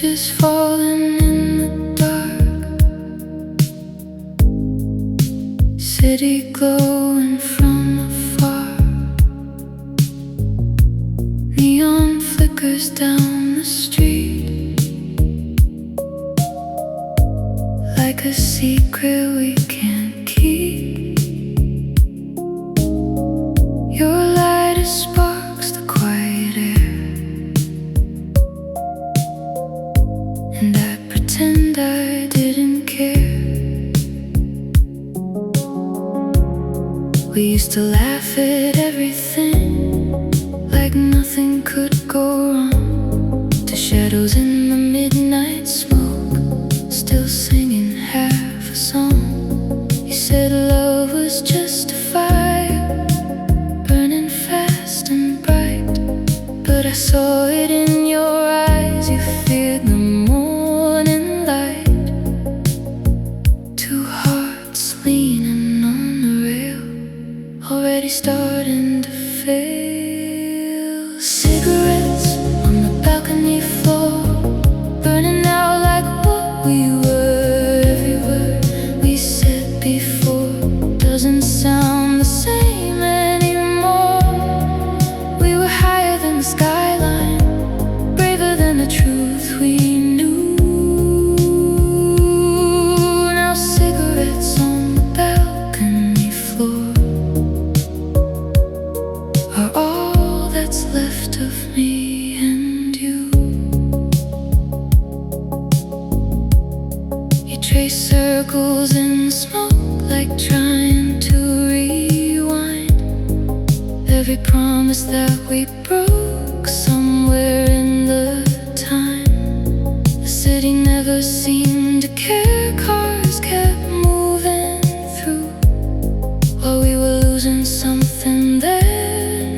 Ashes falling in the dark, city glowing from afar. Neon flickers down the street, like a secret we can't keep. Your light sparks the quiet air, and I pretend I didn't care. We used to laugh at everything, like nothing could go wrong. The shadows in the midnight smoke, still singing half a song. You said love was just a fire, burning fast and bright, but I saw it in your eyes. You feared the morning light. Two hearts leaning on the rail, already starting to fail. Cigarettes on the balcony floor, burning out like what we were. Every word we said before doesn't sound the same anymore. We were higher than the skyline, braver than the truth we knew. Now cigarettes on the balcony floor are all that's left of me and you. You trace circles in the smoke, like trying to rewind every promise that we broke somewhere in the time. The city never seemed to care, cars kept moving through, while we were losing something that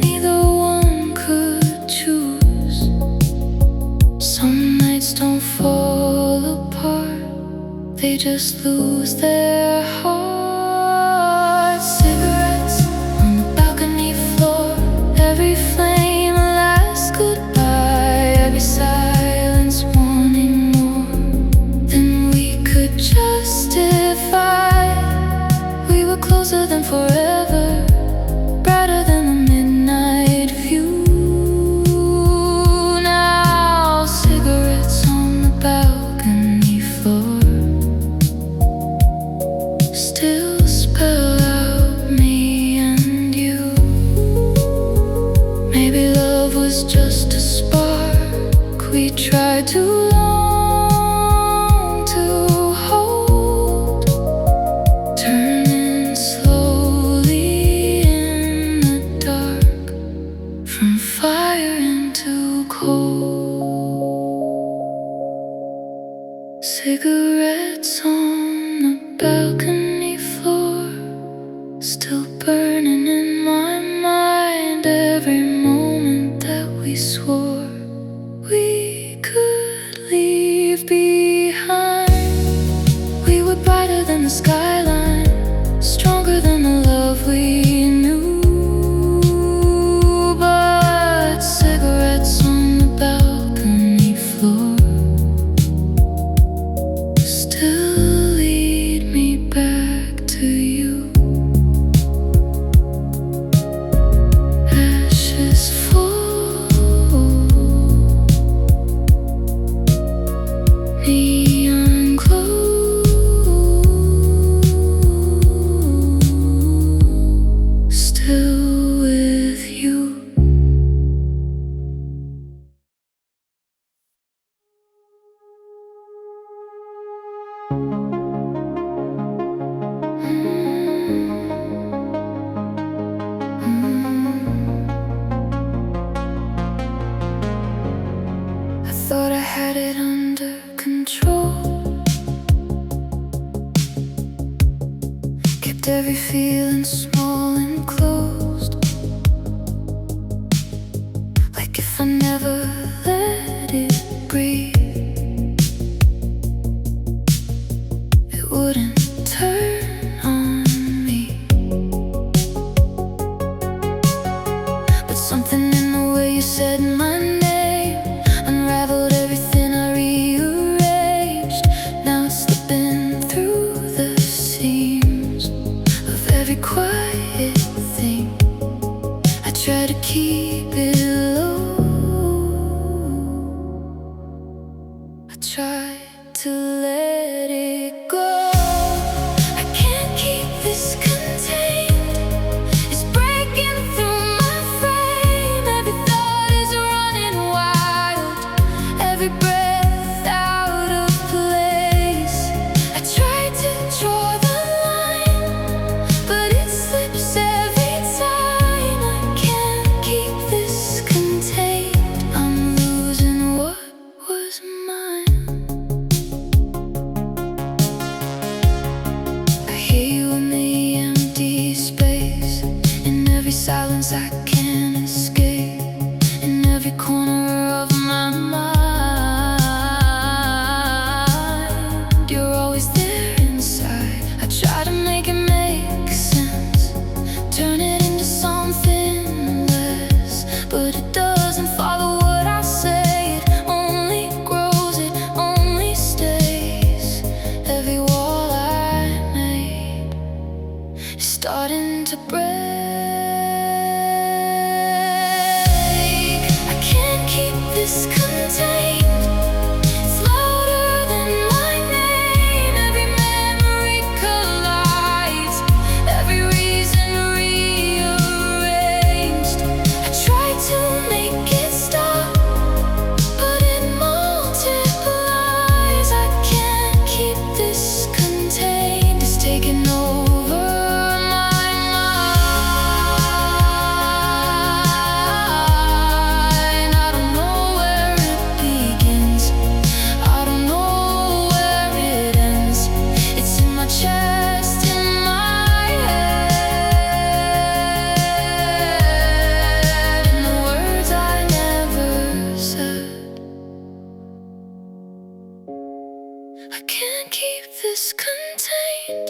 neither one could choose. Some nights don't fall apart, they just lose their hearts. Cigarettes on the balcony floor, every flame a last goodbye, every silence wanting more than we could justify. We were closer than forever, brighter than the midnight view. Now cigarettes on the balcony floor still spell out me and you. Maybe love was just a spark we tried too long to hold, turning slowly in the dark, from fire into cold. Cigarettes on the balcony floor, still burning in my mind. Every moment that we swore we could leave behind. We were brighter than the skyline, stronger than the love we knew. But cigarettes on the balcony floor still lead me back to you. Ashes fall, neon glow, still with you. I thought I had it under control, kept every feeling small and closed, like if I never let it breathe, it wouldn't turn on me. But something in the way you said my name unraveled everything I realized. I try to let it go. I can't keep this contained. It's breaking through my frame. Every thought is running wild, every breath out of place. I try to draw the line, but it slips every time. I can't keep this contained. I'm losing what was mine. I hear when the empty space, in every silence I can't escape, in every corner of my mind. You're always there inside. I try to make it make sense, turn it into something less, but it doesn't follow what I say. It only grows, it only stays. Every wall I made is starting to break. I can't keep this contained. It's louder than my name. Every memory collides, every reason rearranged. I try to make it stop, but it multiplies. I can't keep this contained. It's taking over my mind. I don't know where it begins, I don't know where it ends. It's in my chest, in my head, in the words I never said. I can't keep this contained.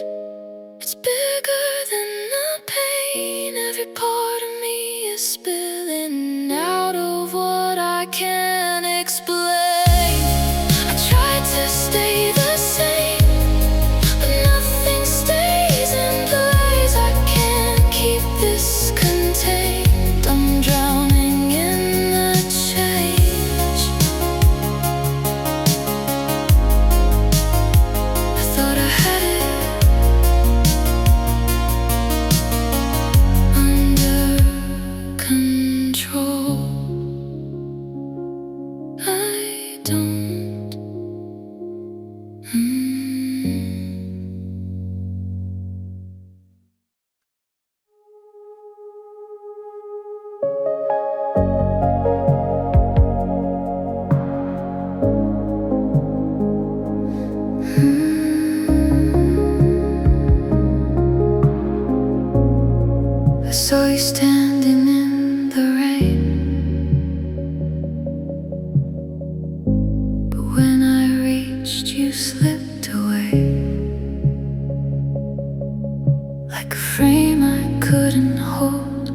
It's bigger than the pain. Every part of me is spilling out of what I can't explain. I try to stay the same, but nothing stays in place. I can't keep this contained. I'm drowning in the change. I thought I had it under control. I don't. I saw you standing in the rain, but when I reached, you slipped away, like a frame I couldn't hold,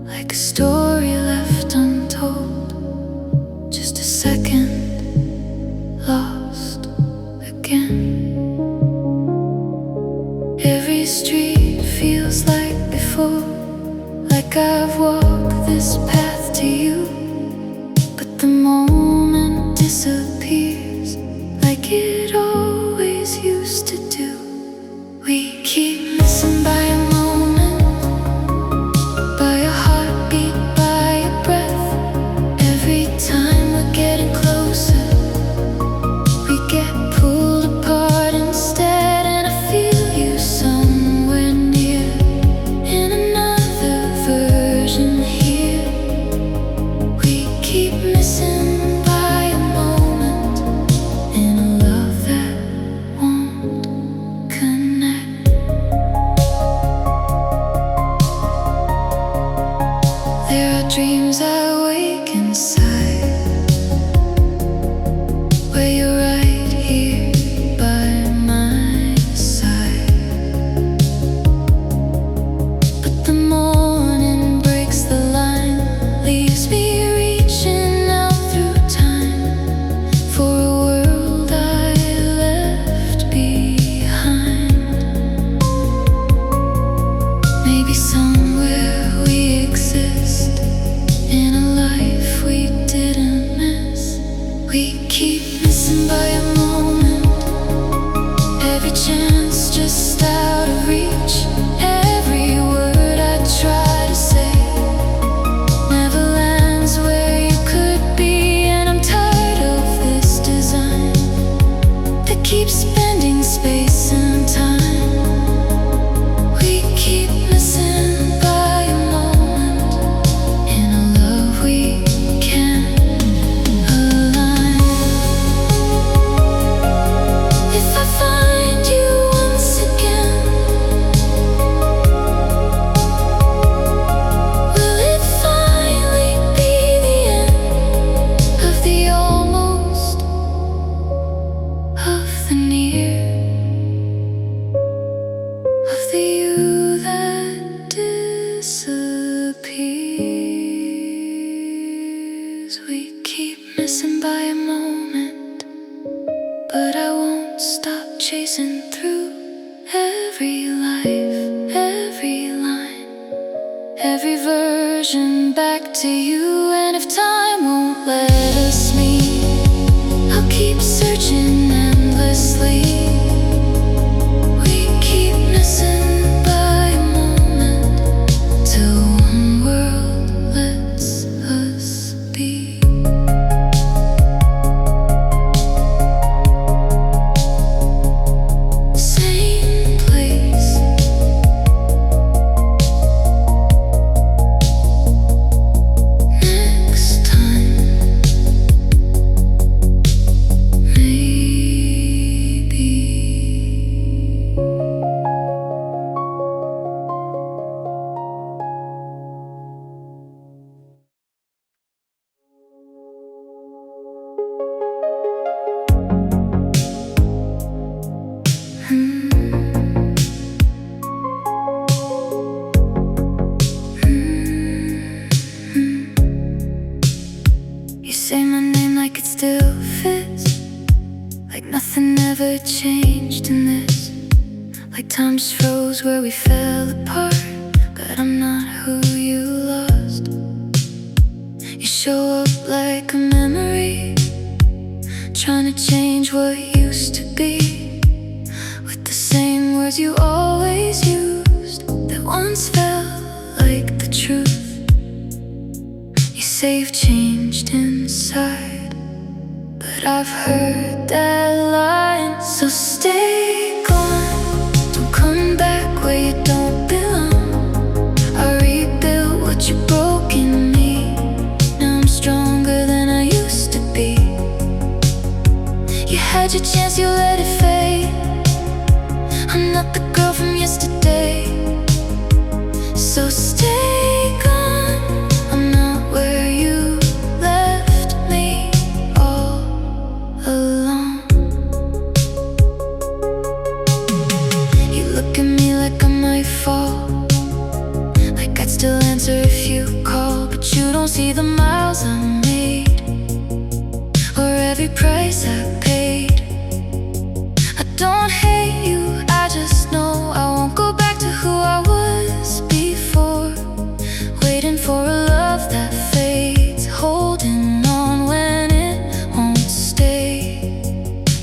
like a story left untold. Just a second, lost again. Every street feels like before, like I've walked this path to you, but the moment disappears, like it always used to do. We keep missing by a moment, by a heartbeat, by a breath. Every time we're getting closer, we get pulled apart instead. And I feel you somewhere near, in another version keep missing by a moment. Every chance just out of reach. Every word I try to say never lands where you could be. And I'm tired of this design that keeps bending space and time. We keep missing by a moment in a love we can't align. If I find you once again, will it finally be the end of the almost, of the near, of the you that disappears? We keep missing by a moment, but I won't stop chasing through every life, every line, every version back to you. And if time won't let us meet, I'll keep searching endlessly. We keep missing by a moment till one world lets us be. Same place, next time, maybe. You say my name like it still fits, like nothing ever changed in this, like time just froze where we fell apart. But I'm not who you lost. You show up like a memory, trying to change what used to be, with the same words you always used, that once felt like the truth. You say you've changed inside, but I've heard that line. So stay gone, don't come back where you don't belong. I rebuilt what you broke in me. Now I'm stronger than I used to be. You had your chance, you let it fade. I'm not the girl from yesterday. So stay gone, I'm not where you left me all alone. You look at me like I might fall, like I'd still answer if you call. But you don't see the miles I made, or every price I paid. I don't hate you, I just know I won't go back to who I was before. Waiting for a love that fades, holding on when it won't stay.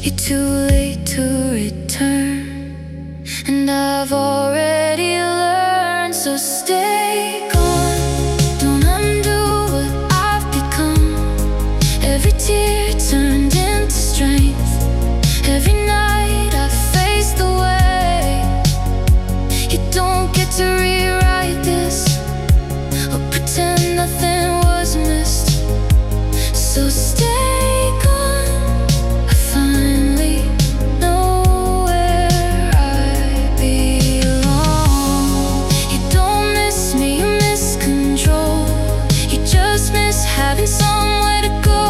You're too late to return, and I've already learned. So stay gone, don't undo what I've become. Every tear turned into strength. Every night I face the way. You don't get to rewrite this, or pretend nothing was missed. So stay gone, I finally know where I belong. You don't miss me, you miss control. You just miss having somewhere to go.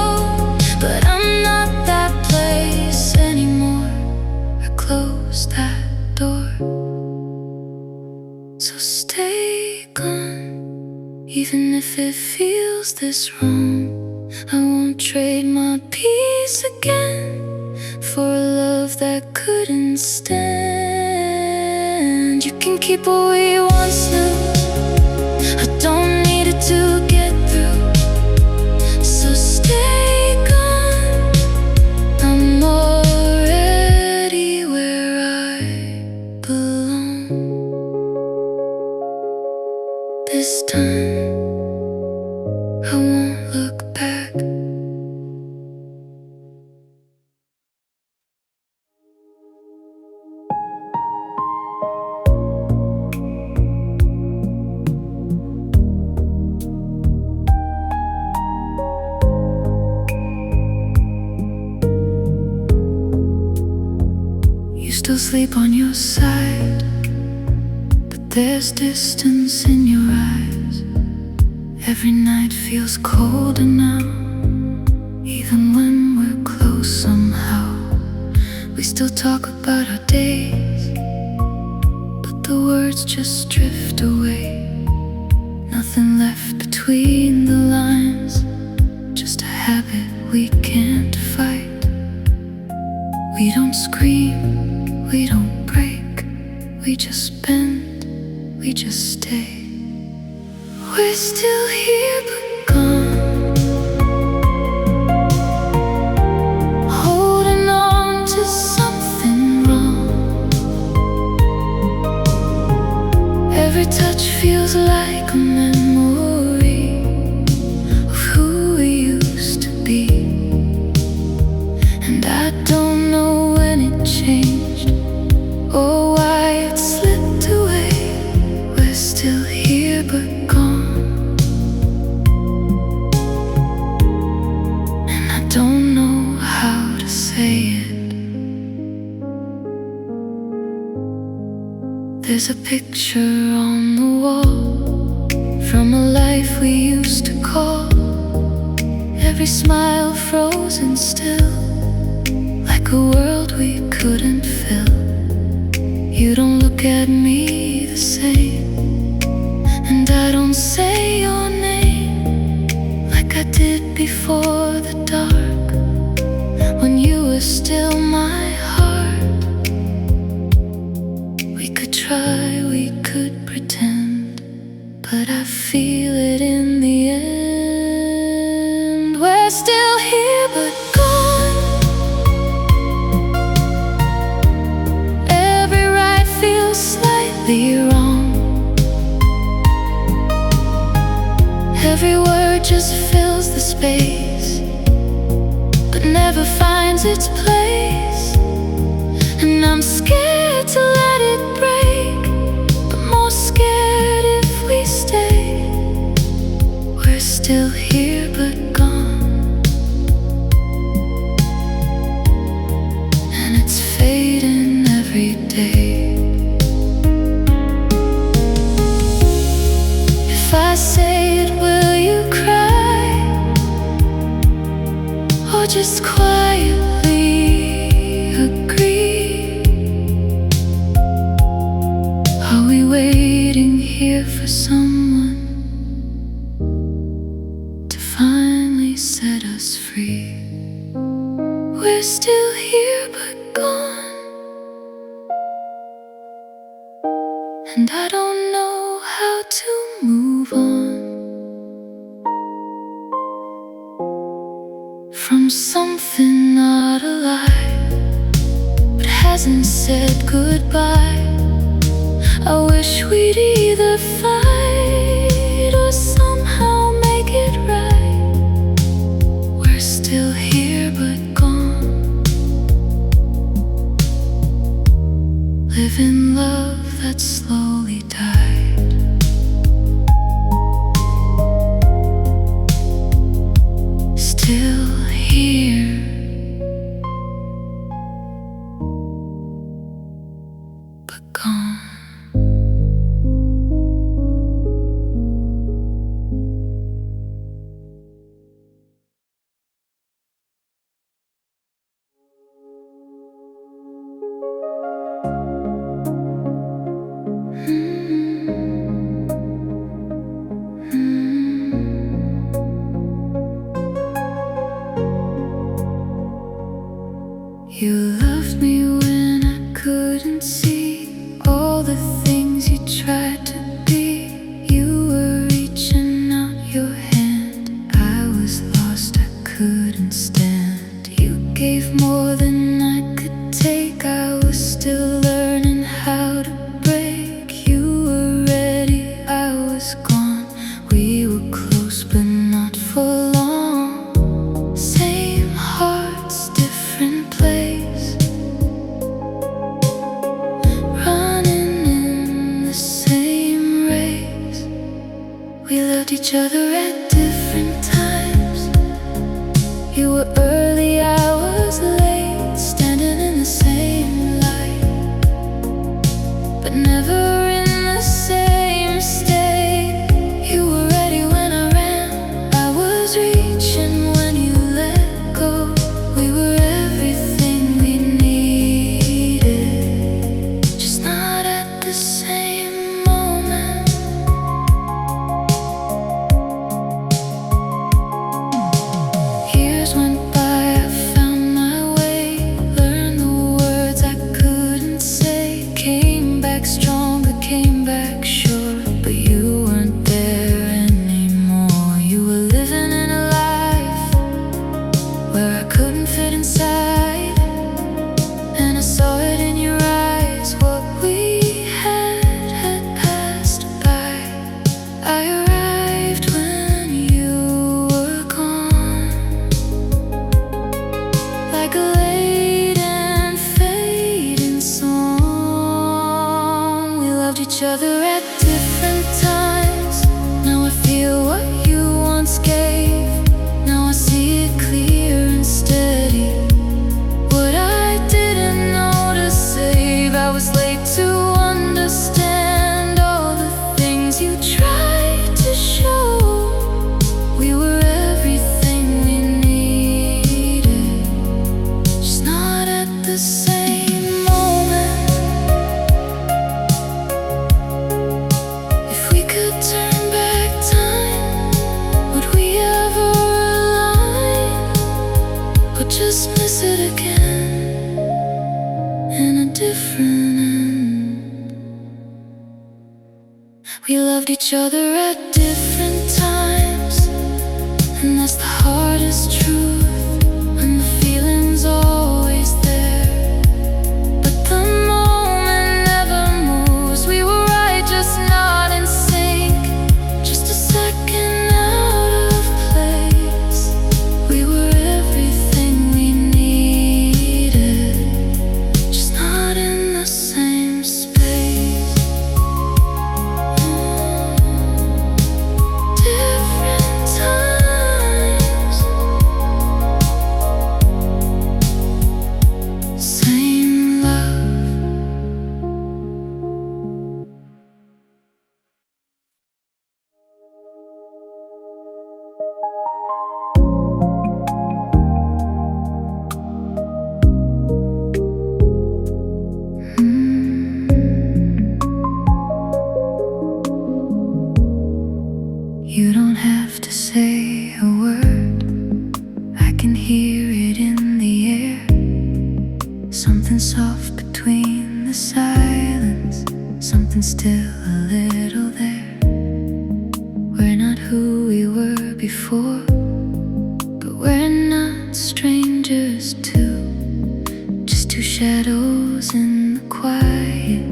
But I'm not that place anymore. I closed that door. So stay gone, even if it feels this wrong. I won't trade my peace again for a love that couldn't stand. You can keep what we once knew, I don't need it to get through. So stay gone, You still sleep on your side, but there's distance in your eyes. Every night feels colder now, even when we're close somehow. We still talk about our days, but the words just drift away. Nothing left between the lines, just a habit we can't fight. We don't scream, we don't break, we just bend, we just stay. We're still here but gone, holding on to something wrong. Every touch feels like a memory of who we used to be. And I don't know when it changed or why it slipped away. We're still here but gone, and I don't know how to say it. There's a picture on the wall from a life we used to call. Every smile frozen still, like a world we couldn't fill. You don't look at me the same, and I don't say your name like I did before the dark, when you were still my heart. We could try, we could pretend, but I feel it in the end. We're still here but gone. Every right feels slightly wrong. Every word just fills the space, but never finds its place. And I'm scared to let it break, but more scared if we stay. We're still here but gone, and it's fading every day. If I say it, will you cry, or just quietly agree? Are we waiting here for someone to finally set us free? We're still here but gone, and I don't know how to move on from something not alive, but hasn't said goodbye. I wish we'd either fight or somehow make it right. We're still here but gone, living love that slowly died. Still here but gone. You loved me when I couldn't see all the things you tried to be. You were reaching out your hand, I was lost, I couldn't stand. You gave more than I could take, I was still learning how to break. You were ready, I was gone. We were close but not for long. Same hearts, different place, running in the same race. We loved each other at different times. You were early, I was late. each other at different times. Now I feel what you once gave. Now I see it clear and steady. What I didn't know to save, I was late to understand all the things you tried to show. We were everything we needed, just not at the same moment. If we could turn back time, would we ever align? Or just miss it again in a different end? We loved each other at different times, and that's the hardest truth. When the feeling's always there, but the moment never moves. We were right, just not in sync, just a second out of place. We were everything we needed, just not in the same space. Different times, same love. You don't have to say a word, I can hear it in the air. Something soft between the silence, something still a little there. We're not who we were before, but we're not strangers too. Just two shadows in the quiet,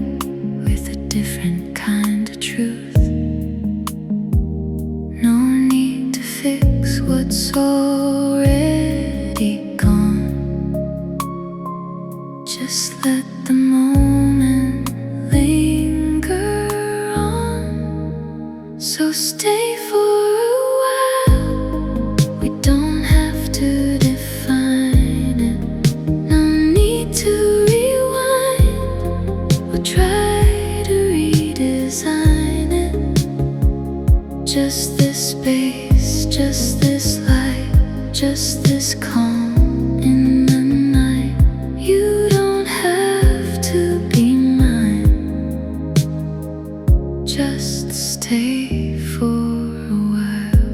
with a different kind of truth. No need to fix what's already gone. Just let the moment linger on. So stay for a while. We don't have to define it. No need to rewind or try to redesign it. Just this space, just this light, just this calm in the night. You don't have to be mine, just stay for a while.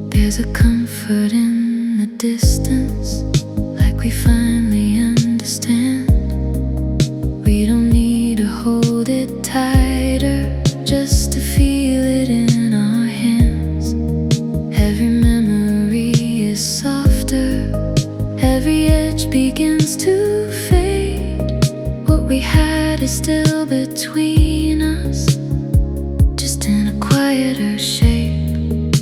There's a comfort in the distance, like we finally understand. We don't need to hold it tighter, just to feel it in our hands. Every memory is softer, every edge begins to fade. What we had is still between us, just in a quieter shape.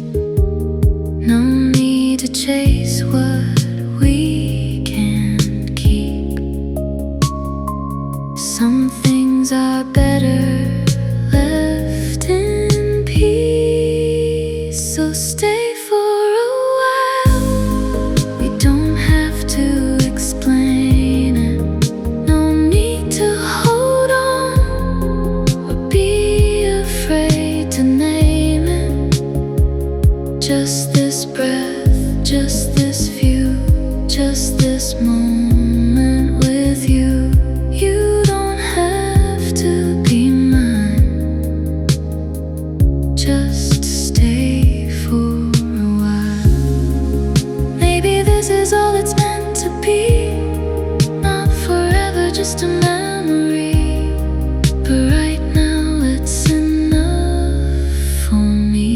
No need to chase what we can't keep. Some things are better left in peace. So stay for a while. We don't have to explain it. No need to hold on or be afraid to name it. Just this breath, just this view, just this moment with you. You don't have to be mine, just stay for a while. Maybe this is all it's meant to be, not forever, just a memory. But right now it's enough for me.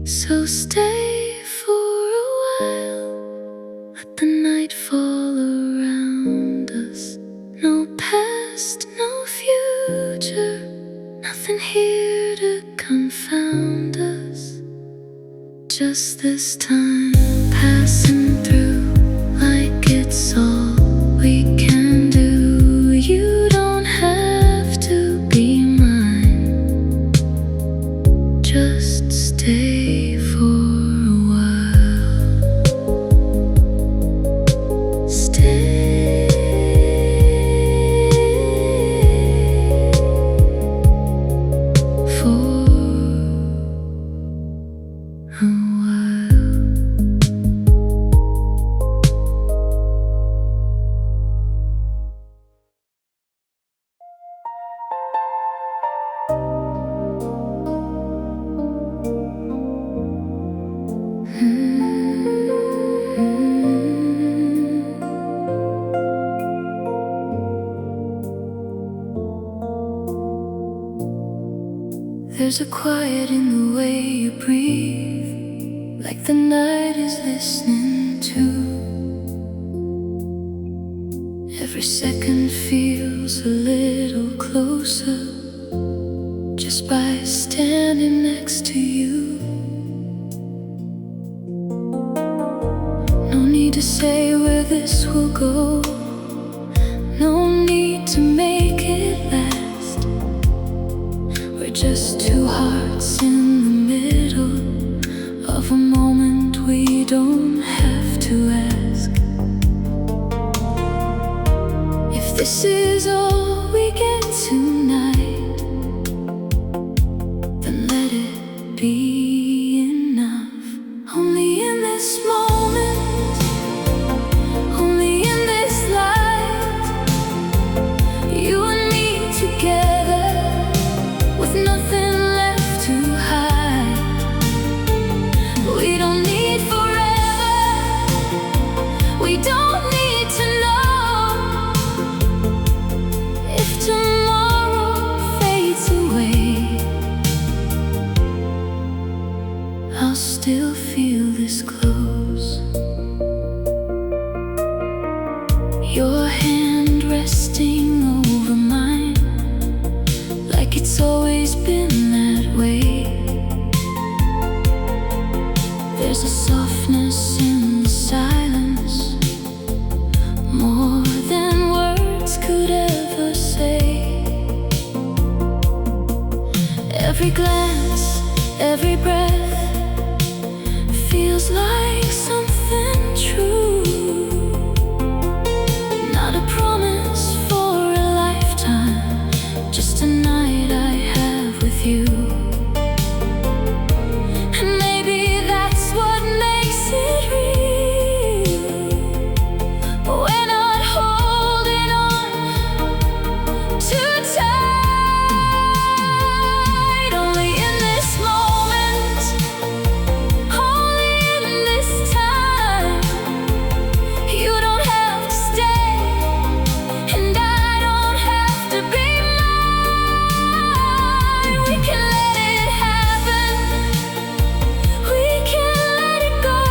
So stay for a while, let the night fall around us. No past, no future, nothing here to confound us. Just this time passing through, like it's all we can There's a quiet in the way you breathe, like the night is listening to. Every second feels a little closer just by standing next to you. No need to say where this will go, no need to make it last. We're just two hearts in the middle of a moment we don't have to ask. If this is all we get tonight, then let it be enough. Only in this moment, only in this light, you and me together, with nothing left to hide. We don't need forever, we don't need to know if tomorrow fades away. I'll still feel this close, your hand resting over mine, like it's always been that way. There's a softness in the silence, more than words could ever say. Every glance, every breath feels like something true, not a promise for a lifetime, just a night I have with you. And maybe that's what makes it real. We're not holding on too tight. Only in this moment, only in this time. You don't have to stay, and I don't have to be mine. We can let it happen, we can let it go,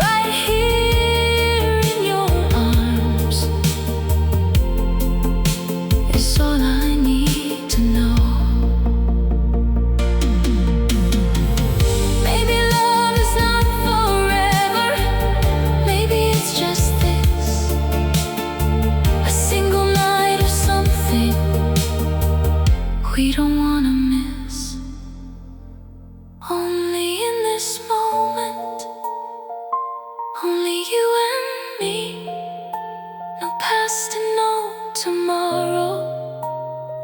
right here in your arms is all I need to know. Maybe love is not forever, maybe it's just this, a single night or something we don't wanna miss. Only in this moment, only you and me, no past and no tomorrow,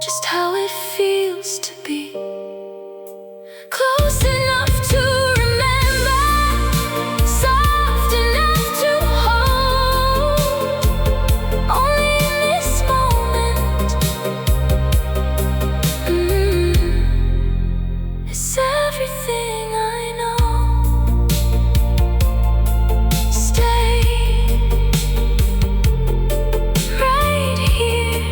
just how it feels to be close enough to remember, soft enough to hold. Only in this moment, it's everything I know. Stay right here.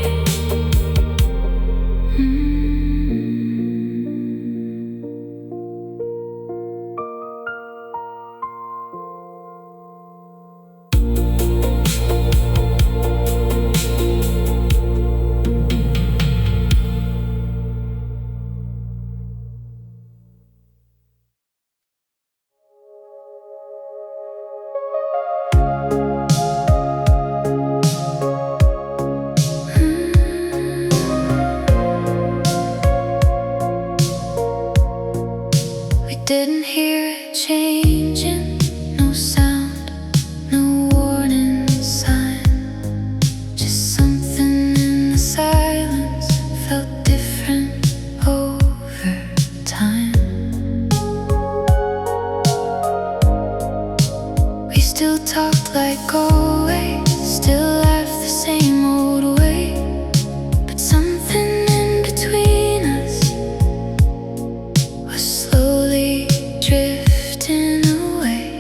We didn't hear it changing, no sound, no warning sign, just something in the silence felt different over time. We still talked like always, still laughed the same old way, but something in between us was slowly drifting away.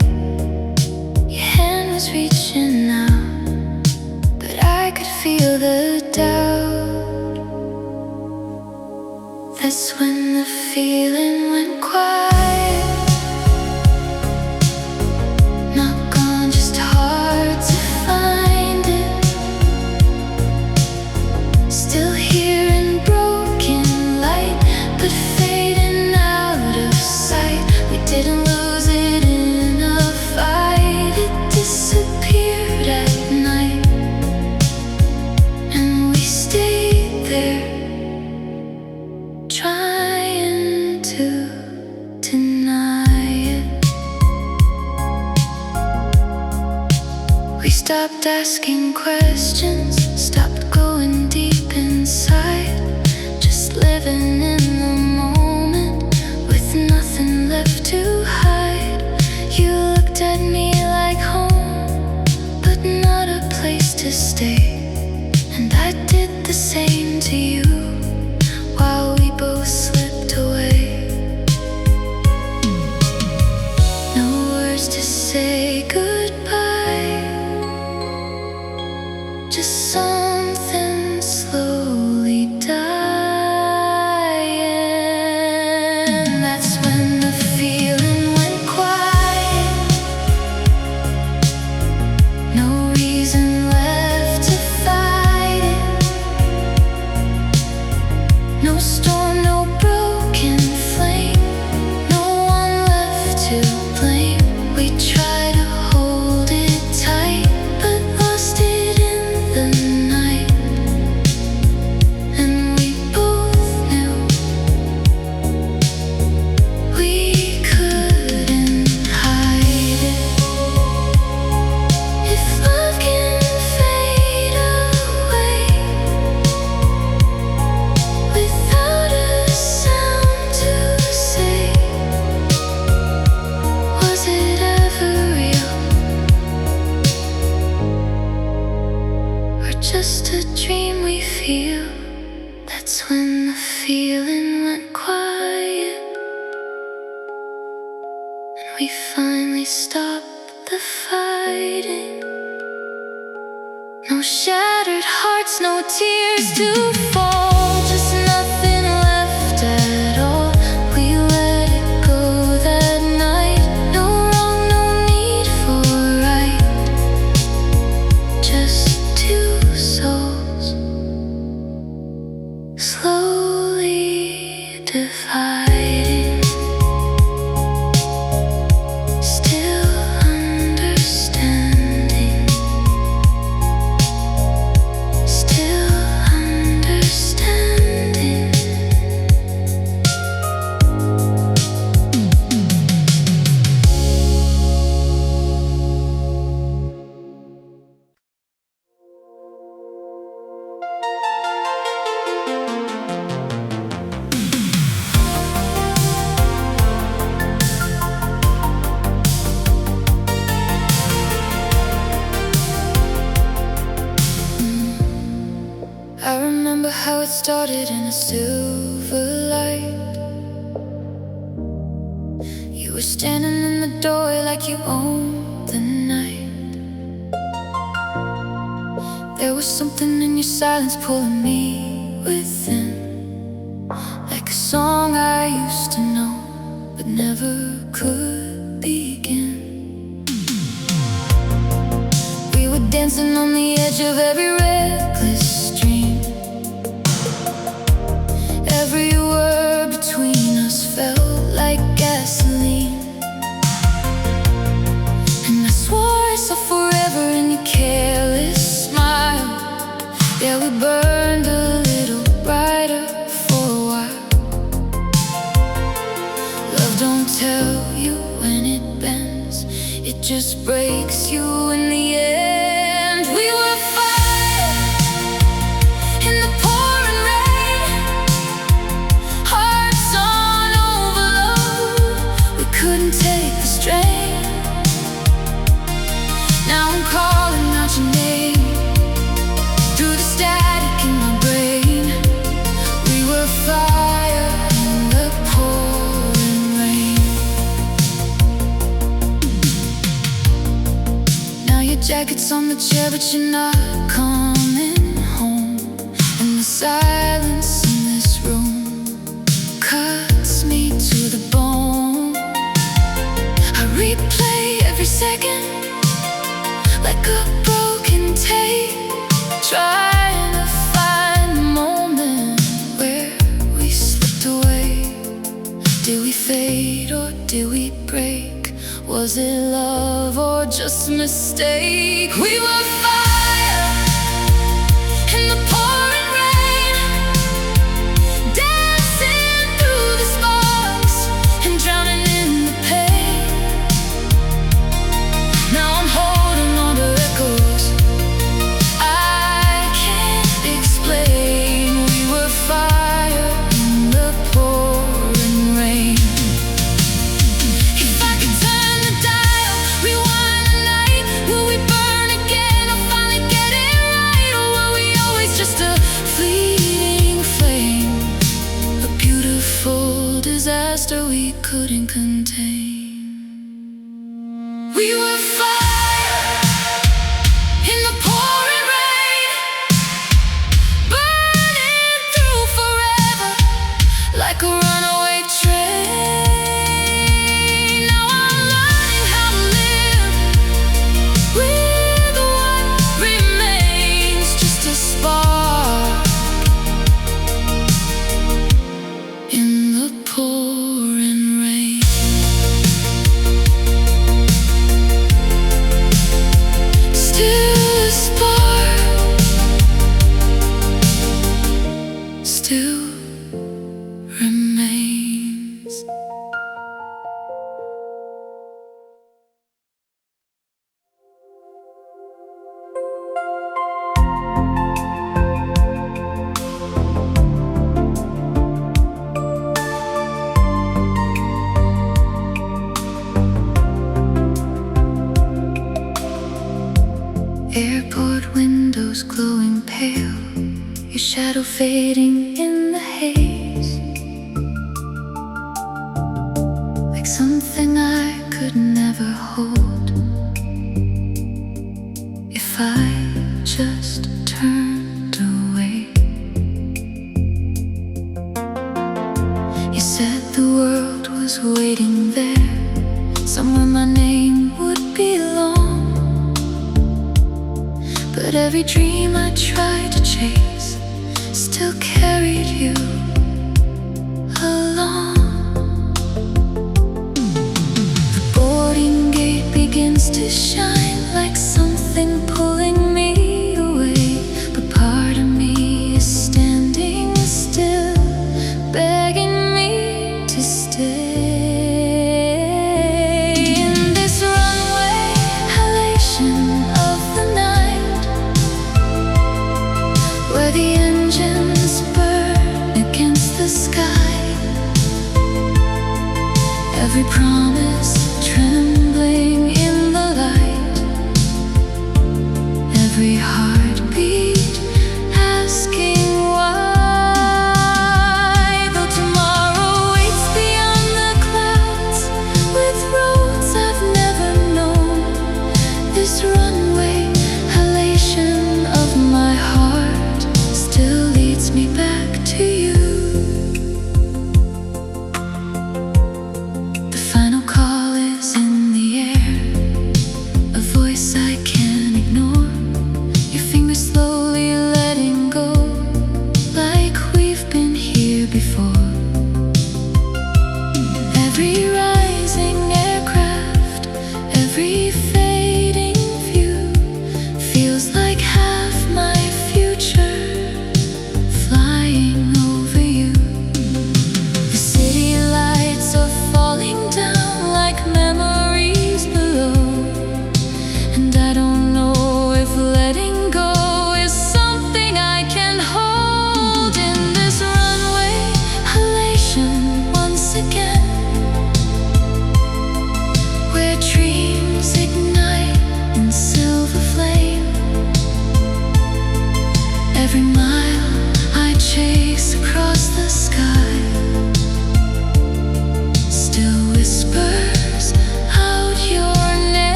Your hand was reaching out, but I could feel the doubt. stopped asking questions, stopped going deep inside, just living in the moment with nothing left to hide. You looked at me like home, but not a place to stay, and I did the same to you while we both slipped away. No words to say goodbye, just something slowly dying. That's when the feeling went quiet. No reason left to fight it. No storm, no broken flame, no one left to blame. We tried to hold it tight, but lost it in the night. And we both knew we couldn't hide it. If love can fade away without a sound to say, was it ever real, or just a dream we feel? That's when the feeling went quiet, and we finally stopped the fighting. No shattered hearts, no tears to fall, just nothing left at all. We let it go that night. No wrong, no need for right, just two souls slowly dividing, still understanding, still understanding. I remember how it started in a silver light. You were standing in the doorway like you owned the night. There was something in your silence pulling me within, like a song I used to know but never could begin. We were dancing on the edge of every reckless dream. Every word between us felt like gasoline, and I swore I saw forever in your careless smile. Yeah, we burned a little brighter for a while. Love don't tell you when it bends, it just breaks you in the end. We were fire in the pouring rain, hearts on overload. We couldn't take the strain. Now I'm calling out your name through the static in my brain. We were fire in the pouring rain. Now your jacket's on the chair, but you're not coming home. And the silence in this room cuts me to the bone. I replay every second like a broken tape, trying to find the moment where we slipped away. Did we fade or did we break? Was it love or just a mistake? We were fire in the pouring rain, dancing through the sparks and drowning in the pain. Now I'm holding on to echoes We were fire in the pouring rain, burning through forever like a runaway train. Now I'm learning how to live with what remains, just a spark in the pouring rain. Still a spark, still remains. Airport windows glowing pale, your shadow fading in the haze, like something I could never hold if I just turned away. You said the world was waiting there, somewhere my name would belong. But every dream I tried to chase still carried you along. The boarding gate begins to shine like something pulling me away, but part of me is standing still, begging me to stay. In this runway halation of the night, where the engines burn against the sky, every promise trembling in the light.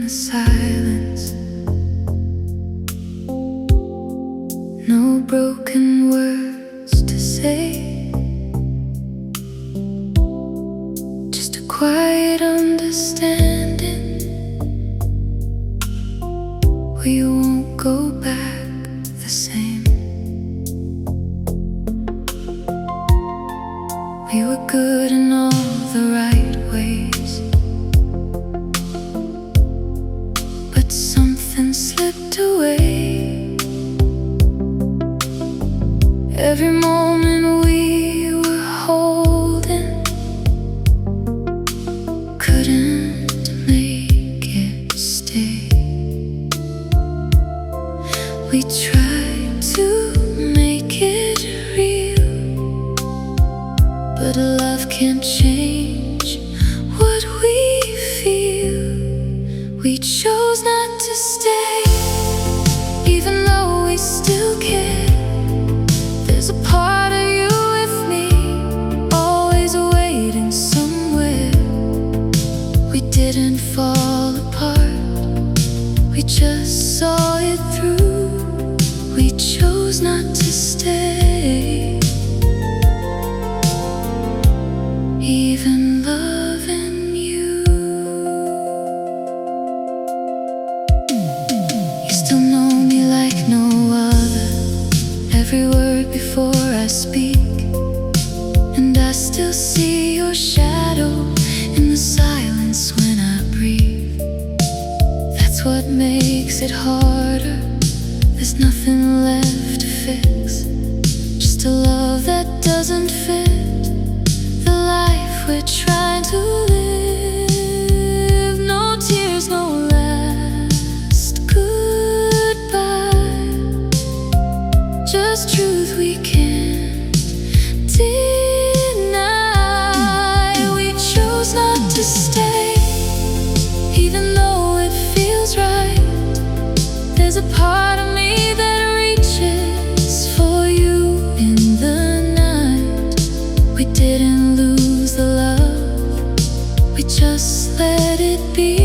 the silence. No broken words to say, just a quiet understanding. We won't go back the same. We were good in all the right ways, but something slipped away. Every moment we were holding couldn't make it stay. We tried to make it real, but love can't change what we feel. We chose not to stay, even though we still care. There's a part of you with me, always waiting somewhere. We didn't fall apart, we just saw it through. We chose not to stay, even loving you. You still know me like no other, every word before I speak, and I still see your shadow in the silence when I breathe. That's what makes it harder. There's nothing left to fix, just a love that doesn't fit the life we're trying to live. No tears, no last goodbye, just truth we can't deny. We chose not to stay, even though it feels right. There's a part of me that reaches for you in the night. We didn't lose the love, we just let it be.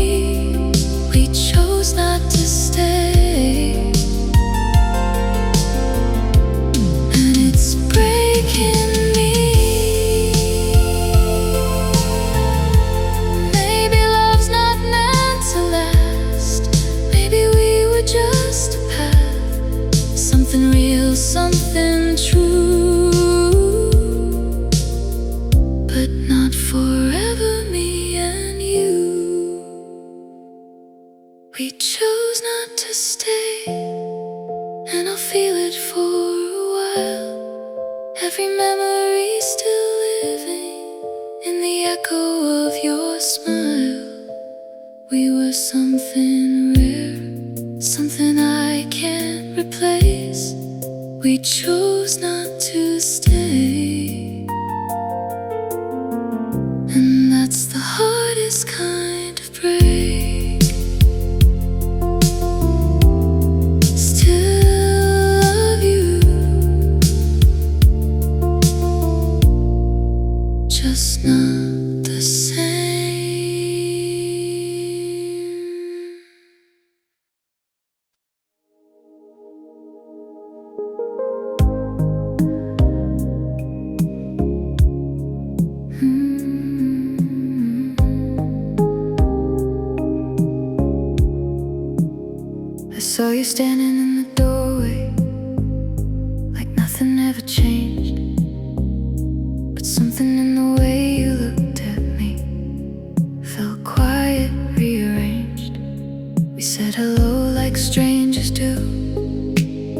We chose not to stay, and it's breaking me. Maybe love's not meant to last. Maybe we were just a path, something real, something true, but not forever, me and you. We chose not to stay, and I'll feel it for a while. Every memory still living in the echo of your smile. We were something rare, something I can't replace. We chose not to stay, and that's the hardest kind of break. Still love you, just not the same. I saw you standing in the doorway, like nothing ever changed, but something in the way you looked at me felt quiet, rearranged. We said hello like strangers do,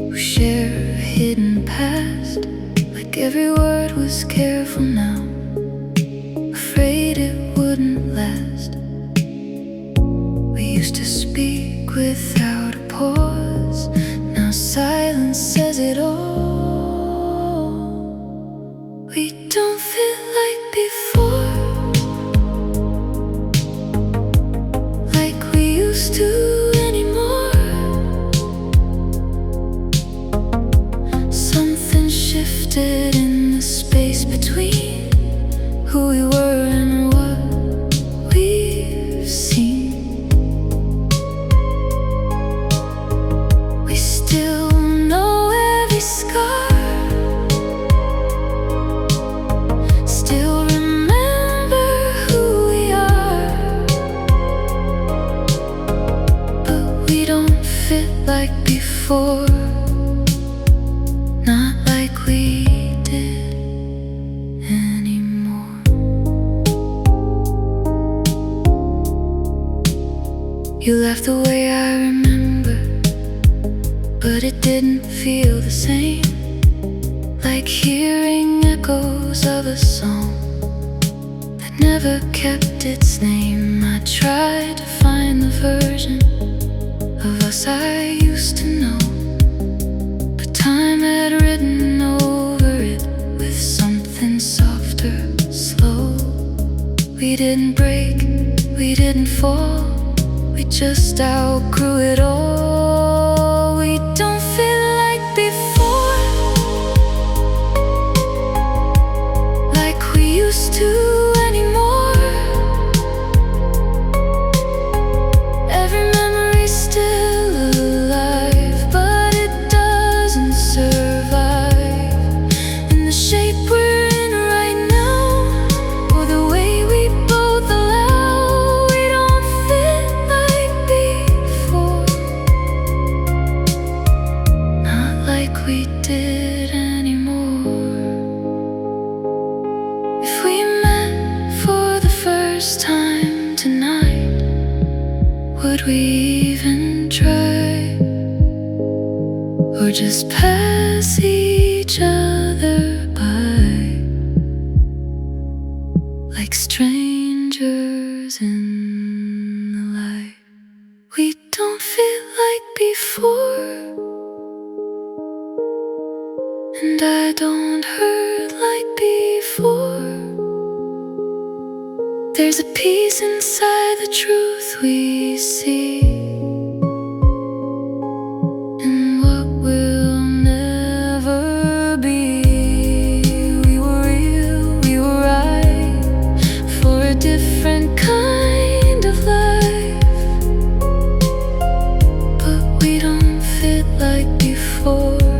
who share a hidden past, like every word was careful now, afraid it wouldn't last. We used to speak without a pause, now silence says it all. We don't feel like before, like we used to anymore. Something shifted in the space between who we were and what we've seen. before, not like we did anymore. You laughed the way I remember, but it didn't feel the same, like hearing echoes of a song that never kept its name. I tried to find the version of us I used to know, but time had written over it with something softer, slow. We didn't break, we didn't fall, we just outgrew it all. We don't feel like before, like we used to anymore. Every memory's still alive, but it doesn't survive in the shape we're in right now, or the way we both allow. We don't fit like before, not like we did anymore. If we met for the first time tonight, would we even try, or just pass each other by like strangers in the light? We don't feel like before, and I don't hurt like before. There's a peace inside the truth we see, and what will never be. We were real, we were right, for a different kind of life, but we don't fit like before.